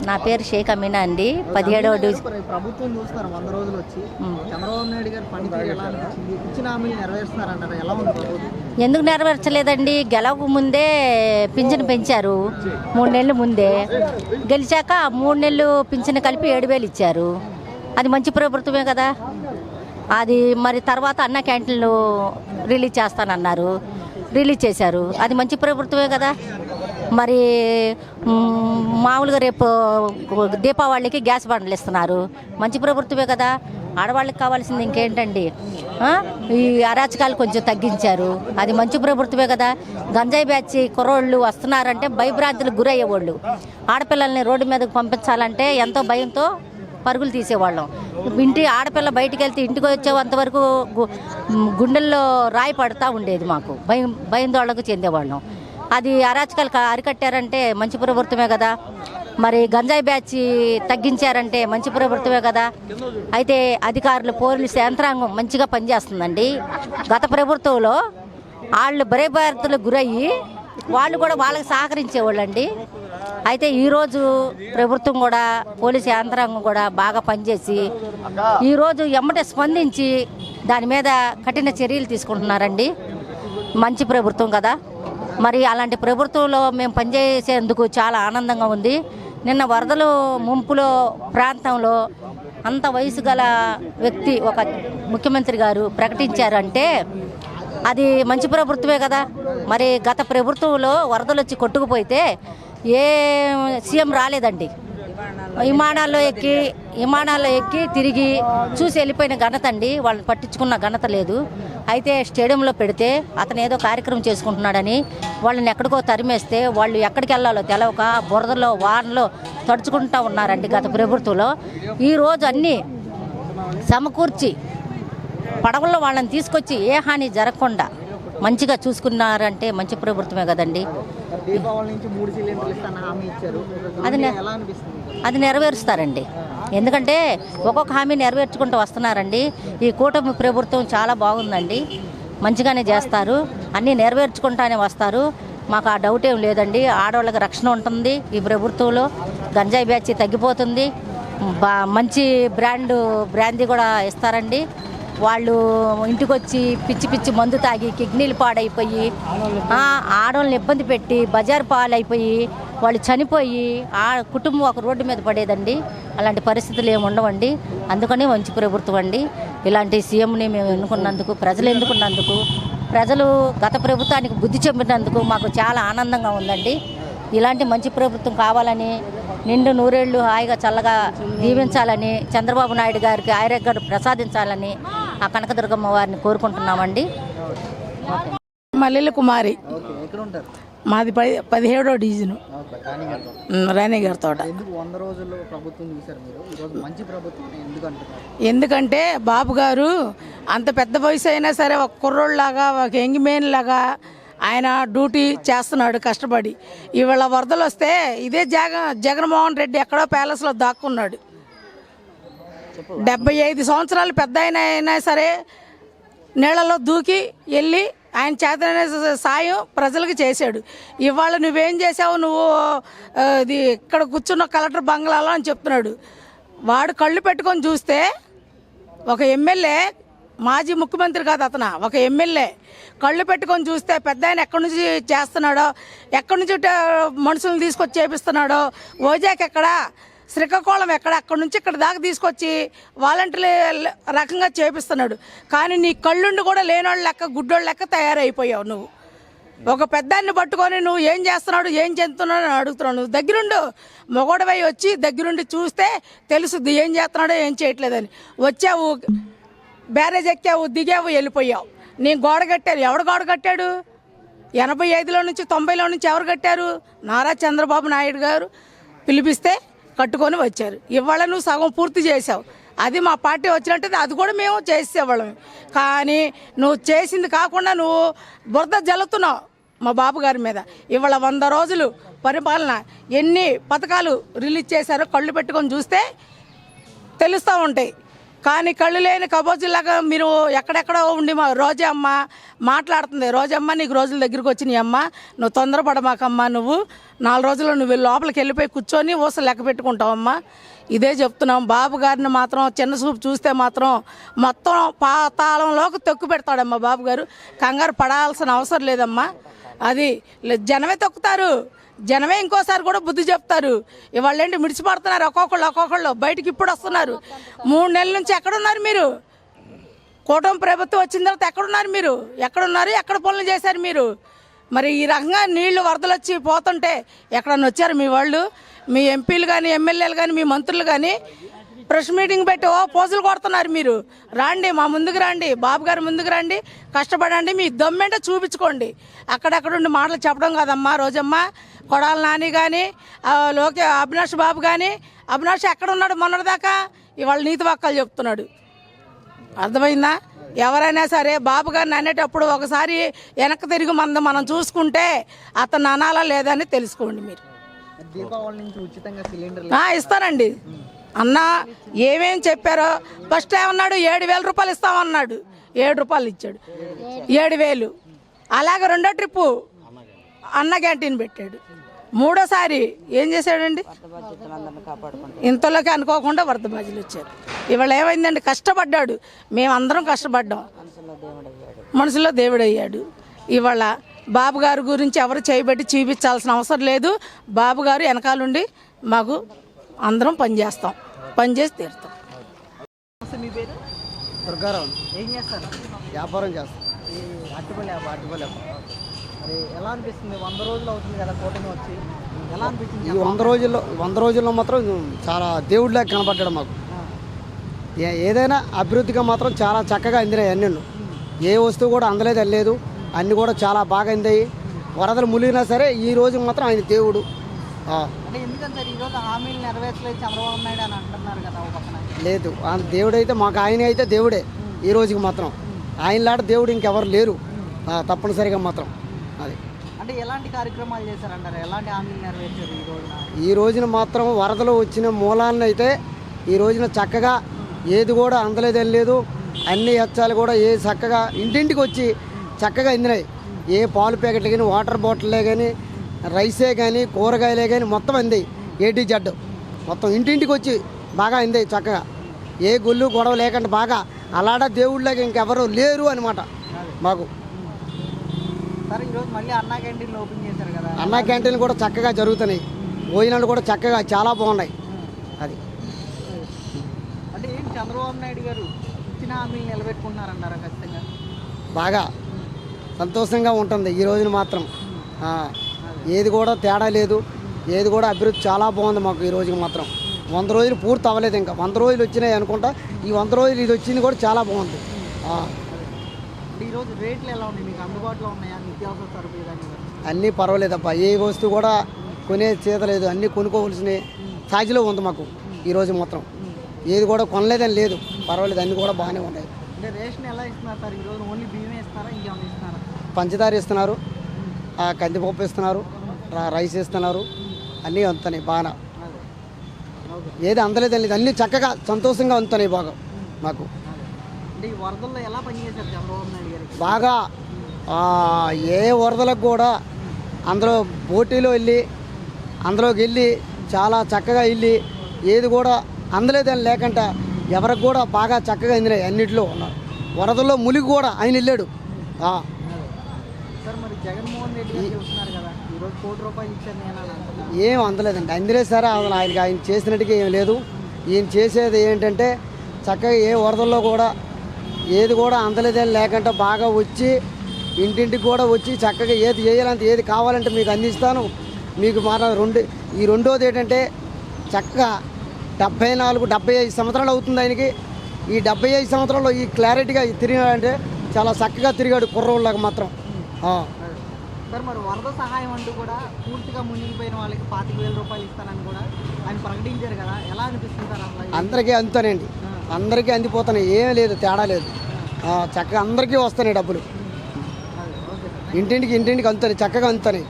నా పేరు షేక్ అమీనా అండి. 17వ డివిజన్. ప్రభుత్వం చూస్తున్నారు 100 రోజులు వచ్చి చంద్రబాబు నాయుడు గారు పనితీరు ఎలా అనిపించింది? ఇచ్చిన హామీలు నెరవేరుస్తున్నారంటారా? ఎలా ఉంది ప్రభుత్వం? ఎందుకు నెరవేర్చలేదండి? గెలవక ముందే పింఛను పెంచారు, 3 నెలల ముందే. గెలిచాక 3 నెలలు పింఛను కలిపి 7,000 ఇచ్చారు. అది మంచి ప్రభుత్వమే కదా. అది మరి తర్వాత అన్న క్యాంటీన్లు రిలీజ్ చేస్తానన్నారు, రిలీజ్ చేశారు. అది మంచి ప్రభుత్వమే కదా. మరి మామూలుగా రేపు దీపావళికి గ్యాస్ బండ్లు ఇస్తున్నారు, మంచి ప్రభుత్వమే కదా. ఆడవాళ్ళకి కావాల్సింది ఇంకేంటండి? ఈ అరాచకాలు కొంచెం తగ్గించారు, అది మంచి ప్రభుత్వమే కదా. గంజాయి బ్యాచ్ కుర్రోళ్ళు వస్తున్నారంటే భయభ్రాంతులకు గురయ్యేవాళ్ళు. ఆడపిల్లల్ని రోడ్డు మీదకి పంపించాలంటే ఎంతో భయంతో పరుగులు తీసేవాళ్ళం. ఆడపిల్ల బయటికి వెళ్తే ఇంటికి వచ్చేంతవరకు గుండెల్లో రాయి పడుతూ ఉండేది. మాకు భయందోళకు చెందేవాళ్ళం. అది అరాచకాలు అరికట్టారంటే మంచి ప్రభుత్వమే కదా. మరి గంజాయి బ్యాచ్ తగ్గించారంటే మంచి ప్రభుత్వమే కదా. అయితే అధికారులు, పోలీసు యంత్రాంగం మంచిగా పనిచేస్తుందండి. గత ప్రభుత్వంలో వాళ్ళు భయభ్రాంతులకు గురయ్యి వాళ్ళు కూడా వాళ్ళకి సహకరించేవాళ్ళండి. అయితే ఈరోజు ప్రభుత్వం కూడా, పోలీసు యంత్రాంగం కూడా బాగా పనిచేసి ఈరోజు ఎమ్మటే స్పందించి దాని మీద కఠిన చర్యలు తీసుకుంటున్నారండి. మంచి ప్రభుత్వం కదా. మరి అలాంటి ప్రభుత్వంలో మేము పనిచేసేందుకు చాలా ఆనందంగా ఉంది. నిన్న వరదలు ముంపులో ప్రాంతంలో అంత వయసు గల వ్యక్తి ఒక ముఖ్యమంత్రి గారు ప్రకటించారంటే అది మంచి ప్రభుత్వమే కదా. మరి గత ప్రభుత్వంలో వరదలు వచ్చి కొట్టుకుపోతే ఏ సీఎం రాలేదండి. విమానాల్లో ఎక్కి తిరిగి చూసి వెళ్ళిపోయిన ఘనత అండి. వాళ్ళని పట్టించుకున్న ఘనత లేదు. అయితే స్టేడియంలో పెడితే అతను ఏదో కార్యక్రమం చేసుకుంటున్నాడని వాళ్ళని ఎక్కడికో తరిమేస్తే వాళ్ళు ఎక్కడికి వెళ్ళాలో తెలవక బురదలో వానలో తడుచుకుంటూ ఉన్నారండి గత ప్రభుత్వంలో. ఈరోజు అన్నీ సమకూర్చి పడవల్లో వాళ్ళని తీసుకొచ్చి ఏ హాని జరగకుండా మంచిగా చూసుకున్నారంటే మంచి ప్రభుత్వమే కదండి. అది నెరవేరుస్తారండి. ఎందుకంటే ఒక్కొక్క హామీ నెరవేర్చుకుంటూ వస్తున్నారండి. ఈ కూటమి ప్రభుత్వం చాలా బాగుందండి, మంచిగానే చేస్తారు, అన్నీ నెరవేర్చుకుంటానే వస్తారు. మాకు ఆ డౌట్ ఏం లేదండి. ఆడవాళ్ళకి రక్షణ ఉంటుంది ఈ ప్రభుత్వంలో. గంజాయి బ్యాచ్ తగ్గిపోతుంది. మంచి బ్రాందీ కూడా ఇస్తారండి. వాళ్ళు ఇంటికి వచ్చి పిచ్చి మందు తాగి కిడ్నీలు పాడైపోయి ఆడవాళ్ళని ఇబ్బంది పెట్టి బజారు పాలైపోయి వాళ్ళు చనిపోయి ఆ కుటుంబం ఒక రోడ్డు మీద పడేదండి. అలాంటి పరిస్థితులు ఏమి ఉండవండి. అందుకని మంచి ప్రభుత్వం అండి. ఇలాంటి సీఎంని మేము ఎన్నుకున్నందుకు, ప్రజలు ఎన్నుకున్నందుకు, ప్రజలు గత ప్రభుత్వానికి బుద్ధి చెప్పినందుకు మాకు చాలా ఆనందంగా ఉందండి. ఇలాంటి మంచి ప్రభుత్వం కావాలని, నిండు నూరేళ్లు హాయిగా చల్లగా దీవించాలని, చంద్రబాబు నాయుడు గారికి ఆరోగ్యాన్ని ప్రసాదించాలని ఆ కనకదుర్గమ్మ వారిని కోరుకుంటున్నామండి. మల్లెల కుమారి, మాది 17వ డివిజన్, రాణిగారి తోట. ఎందుకంటే బాబు గారు అంత పెద్ద వయసు అయినా సరే ఒక కుర్రోళ్ళలాగా, ఒక యంగ్మేన్ లాగా ఆయన డ్యూటీ చేస్తున్నాడు కష్టపడి. ఇవాళ వరదలు వస్తే ఇదే జగన్మోహన్ రెడ్డి ఎక్కడో ప్యాలెస్లో దాక్కున్నాడు. 75 సంవత్సరాలు పెద్ద అయినా సరే నీళ్ళలో దూకి వెళ్ళి ఆయన చేతనే సాయం ప్రజలకు చేశాడు. ఇవాళ నువ్వేం చేసావు, నువ్వు ఇది ఇక్కడ కూర్చున్న కలెక్టర్ బంగ్లాలో అని చెప్తున్నాడు. వాడు కళ్ళు పెట్టుకొని చూస్తే ఒక ఎమ్మెల్యే, మాజీ ముఖ్యమంత్రి కాదు అతను, ఒక ఎమ్మెల్యే కళ్ళు పెట్టుకొని చూస్తే పెద్ద ఆయన ఎక్కడి నుంచి చేస్తున్నాడో, ఎక్కడి నుంచి మనుషులను తీసుకొచ్చి చేపిస్తున్నాడో, ఓజాక్ ఎక్కడ, శ్రీకాకుళం ఎక్కడ, అక్కడి నుంచి ఇక్కడ దాకా తీసుకొచ్చి వాలంటీర్ల రకంగా చేపిస్తున్నాడు. కానీ నీ కళ్ళుండి కూడా లేనోళ్ళ లెక్క, గుడ్డోళ్ళ లెక్క తయారైపోయావు. నువ్వు ఒక పెద్దాన్ని పట్టుకొని నువ్వు ఏం చేస్తున్నాడు, ఏం చెందుతున్నాడు అని అడుగుతున్నావు. నువ్వు దగ్గరుండు, మొగోడవై వచ్చి దగ్గరుండి చూస్తే తెలుసుద్ది ఏం చేస్తున్నాడో ఏం చేయట్లేదని. వచ్చావు, బ్యారేజ్ ఎక్కావు, దిగావు, వెళ్ళిపోయావు. నేను గోడ కట్టారు. ఎవడు గోడ కట్టాడు? 85లో నుంచి 90లో నుంచి ఎవరు కట్టారు? నారా చంద్రబాబు నాయుడు గారు పిలిపిస్తే కట్టుకొని వచ్చారు. ఇవాళ నువ్వు సగం పూర్తి చేసావు. అది మా పార్టీ వచ్చినట్టు అది కూడా మేము చేసేవాళ్ళం. కానీ నువ్వు చేసింది కాకుండా నువ్వు బురద జల్లుతున్నావు మా బాబు గారి మీద. ఇవాళ 100 రోజులు పరిపాలన ఎన్ని పథకాలు రిలీజ్ చేశారో కళ్ళు పెట్టుకొని చూస్తే తెలుస్తూ ఉంటాయి. కానీ కళ్ళు లేని కబోజులాగా మీరు ఎక్కడెక్కడో ఉండి మా రోజమ్మ మాట్లాడుతుంది. రోజమ్మ నీకు రోజుల దగ్గరికి వచ్చినాయి అమ్మ, నువ్వు తొందరపడమాకమ్మా, నువ్వు 4 రోజుల్లో నువ్వు లోపలికి వెళ్ళిపోయి కూర్చొని ఊసలు లెక్క పెట్టుకుంటావమ్మా. ఇదే చెప్తున్నాం. బాబు గారిని మాత్రం చిన్న చూపు చూస్తే మాత్రం మొత్తం పాతాళంలోకి తొక్కు పెడతాడమ్మా బాబు గారు. కంగారు పడాల్సిన అవసరం లేదమ్మా. అది జనమే తొక్కుతారు, జనమే ఇంకోసారి కూడా బుద్ధి చెప్తారు. ఇవాళ ఏంటి మిడిచిపడుతున్నారు ఒక్కొక్కళ్ళు బయటికి ఇప్పుడు వస్తున్నారు. 3 నెలల నుంచి ఎక్కడున్నారు మీరు? కూటమి ప్రభుత్వం వచ్చిన తర్వాత ఎక్కడున్నారు మీరు? ఎక్కడున్నారు? ఎక్కడ పనులు చేశారు మీరు? మరి ఈ రకంగా నీళ్లు వరదలు వచ్చి పోతుంటే ఎక్కడన్నా వచ్చారు మీ వాళ్ళు? మీ ఎంపీలు కానీ ఎమ్మెల్యేలు కానీ మీ మంత్రులు కానీ ప్రెస్ మీటింగ్ పెట్టి పోజులు కొడుతున్నారు. మీరు రాండి, మా ముందుకు రండి, బాబు గారు ముందుకు రండి, కష్టపడండి, మీ దమ్మెంటే చూపించుకోండి. అక్కడెక్కడుండి మాటలు చెప్పడం కాదమ్మా. రోజమ్మ కొడాల నాని కానీ అవినాష్ బాబు కానీ, అవినాష్ ఎక్కడున్నాడు మొన్నటిదాకా? ఇవాళ నీతి వాక్యాలు చెప్తున్నాడు. అర్థమైందా? ఎవరైనా సరే బాబు గారిని అనేటప్పుడు ఒకసారి వెనక్కి తిరిగి మనం చూసుకుంటే అతను అనాలా లేదని తెలుసుకోండి. మీరు దీపావళి నుంచి ఉచితంగా సిలిండర్లు ఇస్తానండి అన్న ఏమేం చెప్పారో. ఫస్ట్ ఏమన్నాడు? 7,000 రూపాయలు ఇస్తామన్నాడు. 7 రూపాయలు ఇచ్చాడు, 7,000. అలాగే రెండో ట్రిప్పు అన్న క్యాంటీన్ పెట్టాడు. మూడోసారి ఏం చేశాడండి? ఇంతలోకి అనుకోకుండా వరద బాజీలు వచ్చారు. ఇవాళ ఏమైందండి? కష్టపడ్డాడు, మేమందరం కష్టపడ్డాం, మనసులో దేవుడు అయ్యాడు. ఇవాళ బాబు గారి గురించి ఎవరు చేయబట్టి చూపించాల్సిన అవసరం లేదు. బాబు గారు వెనకాలండి మాకు అందరం పనిచేస్తాం, పనిచేసి తీరుతాం. మీ పేరు? దుర్గారావు. ఏం చేస్తారు? వ్యాపారం చేస్తాం. అట్టుపల్లి మరి ఎలా అనిపిస్తుంది? 100 రోజులు అవుతుంది కదా కూటమి వచ్చి, ఎలా అనిపించింది? ఈ 100 రోజుల్లో మాత్రం చాలా దేవుడిలా కనపడ్డాడు మాకు. ఏదైనా అభివృద్ధిగా మాత్రం చాలా చక్కగా అందినాయి అన్నీ. ఏ వస్తువు కూడా అందలేదు అనలేదు, అన్నీ కూడా చాలా బాగా అందాయి. వరదలు ములిగినా సరే ఈ రోజు మాత్రం ఆయన దేవుడు. అంటే ఎందుకంటే సార్ ఈరోజు హామీలు నెరవేర్చలేదు చంద్రబాబు నాయుడు అని అంటున్నారు కదా ఒక పక్కన. లేదు, దేవుడైతే మాకు ఆయన అయితే దేవుడే. ఈ రోజుకి మాత్రం ఆయనలాంటి దేవుడు ఇంకెవరు లేరు తప్పనిసరిగా మాత్రం. అది అంటే ఎలాంటి కార్యక్రమాలు చేశారంటారు? ఎలాంటి హామీలు నెరవేర్చారు ఈ రోజున? ఈ రోజున మాత్రం వరదలు వచ్చిన మూలాలను అయితే ఈ రోజున చక్కగా ఏది కూడా అందలేదని లేదు. అన్ని హెచ్చాలు కూడా చక్కగా ఇంటింటికి వచ్చి చక్కగా అందినాయి. ఏ పాలు ప్యాకెట్లు కానీ, వాటర్ బాటిల్లే కానీ, రైసే కానీ, కూరగాయలే కానీ మొత్తం అందాయి. ఏటీ జడ్డు మొత్తం ఇంటింటికి వచ్చి బాగా అందాయి చక్కగా. ఏ గుళ్ళు గొడవ లేకుండా బాగా అలాడా దేవుళ్ళగా ఇంకెవరు లేరు అనమాట మాకు. సార్ ఈరోజు మళ్ళీ అన్నా క్యాంటీన్లు ఓపెన్ చేశారు కదా, అన్నా క్యాంటీన్లు కూడా చక్కగా జరుగుతున్నాయి. భోజనాలు కూడా చక్కగా చాలా బాగున్నాయి. అది అంటే ఏంటి చంద్రబాబు నాయుడు గారు ఇచ్చిన హామీలు నిలబెట్టుకుంటున్నారంటారా? ఖచ్చితంగా బాగా సంతోషంగా ఉంటుంది ఈ రోజున మాత్రం. ఏది కూడా తేడా లేదు, ఏది కూడా అభివృద్ధి చాలా బాగుంది మాకు ఈ రోజుకి మాత్రం. 100 రోజులు పూర్తి అవ్వలేదు, ఇంకా 100 రోజులు వచ్చినాయి అనుకుంటా. ఈ 100 రోజులు ఇది వచ్చింది కూడా చాలా బాగుంది. ఈరోజు రేట్లు ఎలా ఉన్నాయి? మీకు అందుబాటులో ఉన్నాయా నిత్యావసర సరుకులు కానీ? అన్నీ పర్వాలేదబ్బా, ఏ వస్తువు కూడా కొనే చేత లేదు, అన్నీ కొనుక్కోవాల్సిన స్థాయిలో ఉంది మాకు ఈ రోజు మాత్రం. ఏది కూడా కొనలేదని లేదు, పర్వాలేదు, అన్నీ కూడా బాగానే ఉన్నాయి. అంటే రేషన్ ఎలా ఇస్తున్నారు సార్ ఈరోజు? ఓన్లీ బియ్యమే ఇస్తారా, ఇంకేమైనా ఇస్తున్నారా? పంచదార ఇస్తున్నారు, కందిపప్పు ఇస్తున్నారు, రైస్ ఇస్తున్నారు, అన్నీ అందుతున్నాయి బాగా. ఏది అందలేదని లేదు, అన్నీ చక్కగా సంతోషంగా అందుతున్నాయి బాగా మాకు. అంటే ఈ వరదల్లో ఎలా పనిచేశారు చంద్రబాబు నాయుడు గారికి? బాగా ఏ వరదలకు కూడా అందులో పోటీలో అందులోకి వెళ్ళి చాలా చక్కగా వెళ్ళి ఏది కూడా అందలేదని లేకుండా ఎవరికి కూడా బాగా చక్కగా అందినాయి. అన్నింటిలో ఉన్నారు. వరదల్లో ములిగి కూడా ఆయన వెళ్ళాడు. సార్ మరి జగన్మోహన్ రెడ్డి గారు చెప్తున్నారు కదా ఈరోజు ₹1 కోటి ఇచ్చారు నేను. ఏం అందలేదండి, అందలే సరే ఆయన చేసినట్టుగా ఏం లేదు. ఈయన చేసేది ఏంటంటే చక్కగా ఏ వరదల్లో కూడా ఏది కూడా అందలేదని లేకుండా బాగా వచ్చి ఇంటింటికి కూడా వచ్చి చక్కగా ఏది చేయాలంటే ఏది కావాలంటే మీకు అందిస్తాను. మీకు ఈ రెండోది ఏంటంటే చక్కగా 74-75 సంవత్సరాలు అవుతుంది ఆయనకి. ఈ 75 సంవత్సరాల్లో ఈ క్లారిటీగా తిరిగాడంటే చాలా చక్కగా తిరిగాడు కుర్రోళ్ళకి మాత్రం. సార్ మరి వరద సహాయం అంటూ కూడా పూర్తిగా మునిగిపోయిన వాళ్ళకి ₹25,000 ఇస్తానని కూడా ఆయన ప్రకటించారు కదా, ఎలా అనిపిస్తుంది సార్? అందరికీ అందుతానండి, అందరికీ అందిపోతున్నాయి, ఏం లేదు, తేడా లేదు. చక్కగా అందరికీ వస్తున్నాయి డబ్బులు, ఇంటింటికి అందుతాయి, చక్కగా అందుతాయి.